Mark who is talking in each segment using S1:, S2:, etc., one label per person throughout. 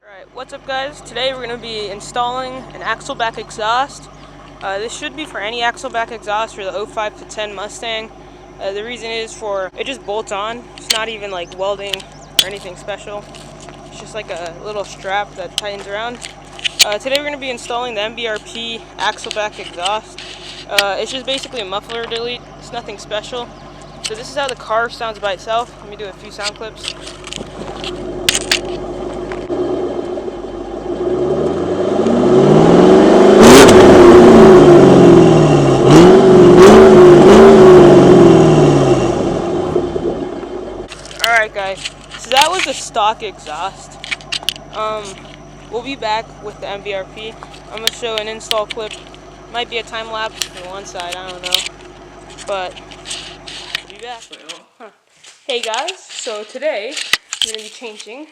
S1: Alright, what's up guys? Today we're going to be installing an axle back exhaust. This should be for any axle back exhaust for the 05 to 10 Mustang. The reason is it just bolts on. It's not even like welding or anything special. It's just like a little strap that tightens around. Today we're going to be installing the MBRP axle back exhaust. It's just basically a muffler delete. It's nothing special. So this is how the car sounds by itself. Let me do a few sound clips. Alright guys, so that was the stock exhaust. We'll be back with the MBRP. I'm going to show an install clip. Might be a time lapse for one side, I don't know. But, we'll be back. Hey guys, so today I'm going to be changing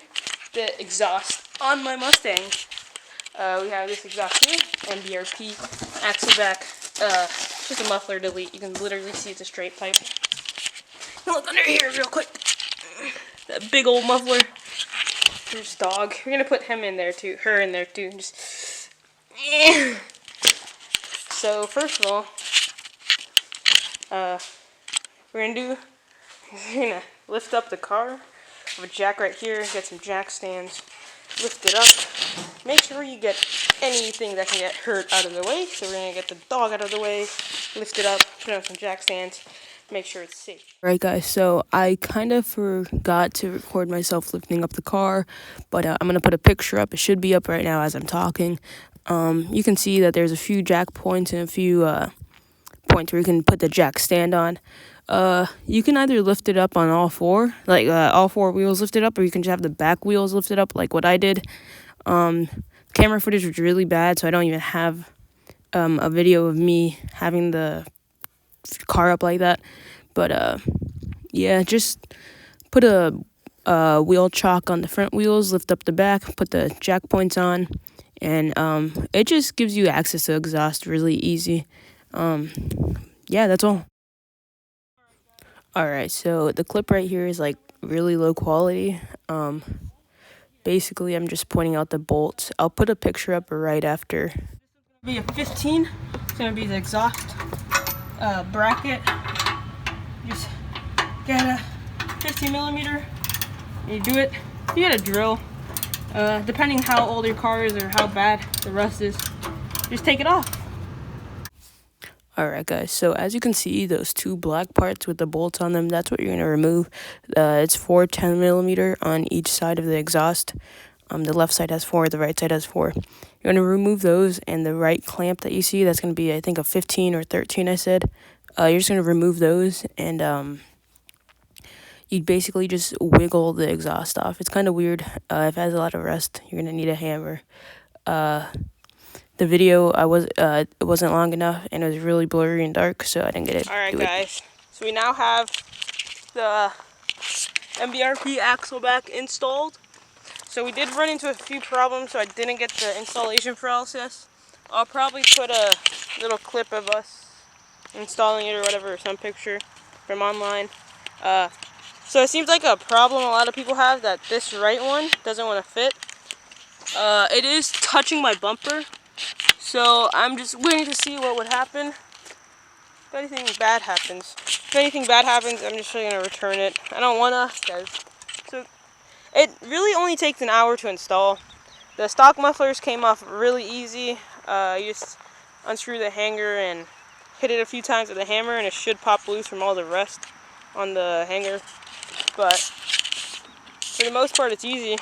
S1: the exhaust on my Mustang. We have this exhaust here, MBRP, axle back, just a muffler delete. You can literally see it's a straight pipe. Look under here real quick. That big old muffler. There's dog. We're gonna put him in there too, her in there too. Just so first of all, we're gonna lift up the car. I have a jack right here. Get some jack stands. Lift it up. Make sure you get anything that can get hurt out of the way. So we're gonna get the dog out of the way. Lift it up. Put on some jack stands. Make sure it's safe. Right guys, so I kind of forgot to record myself lifting up the car, but I'm going to put a picture up. It should be up right now as I'm talking. You can see that there's a few jack points and a few points where you can put the jack stand on. You can either lift it up on all four, like all four wheels lifted up, or you can just have the back wheels lifted up like what I did. Camera footage was really bad, so I don't even have a video of me having the car up like that. But yeah, just put a wheel chock on the front wheels, lift up the back, put the jack points on, and it just gives you access to exhaust really easy. Yeah, that's all. Alright, so the clip right here is like really low quality. Basically I'm just pointing out the bolts. I'll put a picture up right after. Be a 15. It's gonna be the exhaust bracket. Just get a 15 millimeter. You do it. You get a drill. Depending how old your car is or how bad the rust is, just take it off. Alright guys, so as you can see, those two black parts with the bolts on them, that's what you're going to remove. It's 4 10 millimeter on each side of the exhaust. The left side has 4, the right side has 4. You're going to remove those, and the right clamp that you see, that's going to be, I think, a 15 or 13, I said. You're just going to remove those, and you basically just wiggle the exhaust off. It's kind of weird. If it has a lot of rust, you're going to need a hammer. The video, it wasn't long enough, and it was really blurry and dark, so I didn't get it. Alright guys, so we now have the MBRP axle back installed. So we did run into a few problems, so I didn't get the installation process. I'll probably put a little clip of us installing it or whatever, or some picture from online. So it seems like a problem a lot of people have, that this right one doesn't want to fit. It is touching my bumper, so I'm just waiting to see what would happen. If anything bad happens, I'm just going to return it. I don't want to, guys. So it really only takes an hour to install. The stock mufflers came off really easy. You just unscrew the hanger and hit it a few times with a hammer, and it should pop loose from all the rust on the hanger. But for the most part, it's easy.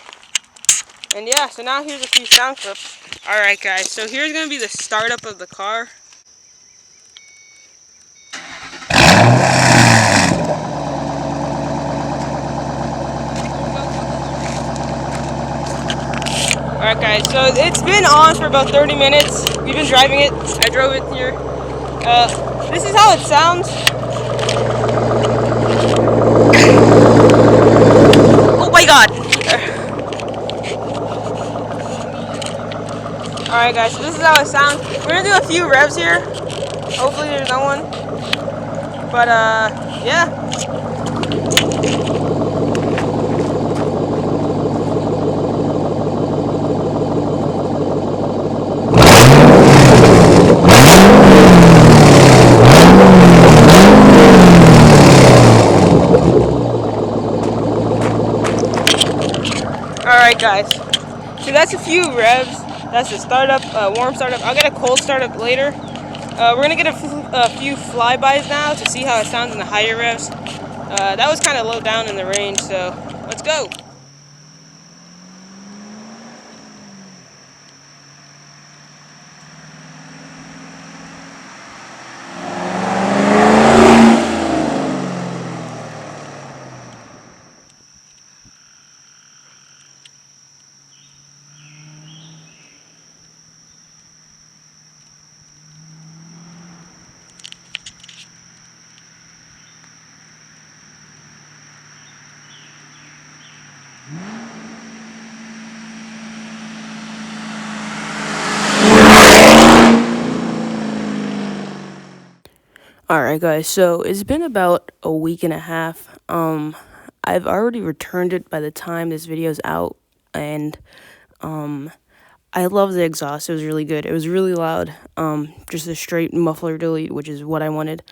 S1: And yeah, so now here's a few sound clips. Alright guys, so here's going to be the startup of the car. Alright guys, so it's been on for about 30 minutes. We've been driving it. I drove it here. This is how it sounds. Oh my god! Alright guys, so this is how it sounds. We're gonna do a few revs here. Hopefully there's no one. But yeah. Alright guys, so that's a few revs. That's the startup, warm startup. I'll get a cold startup later. We're gonna get a few flybys now to see how it sounds in the higher revs. That was kind of low down in the range, so let's go. Alright guys, so it's been about a week and a half. I've already returned it by the time this video's out, and I love the exhaust. It was really good. It was really loud. Just a straight muffler delete, which is what I wanted.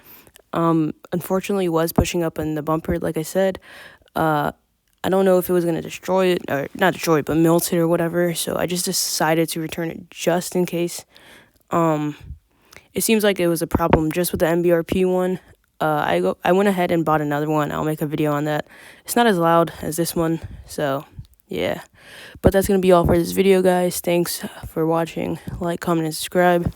S1: Unfortunately, it was pushing up in the bumper, like I said. I don't know if it was going to destroy it, or not destroy it, but melt it or whatever, so I just decided to return it just in case. It seems like it was a problem just with the MBRP one. I went ahead and bought another one. I'll make a video on that. It's not as loud as this one, so yeah. But that's going to be all for this video, guys. Thanks for watching. Like, comment, and subscribe.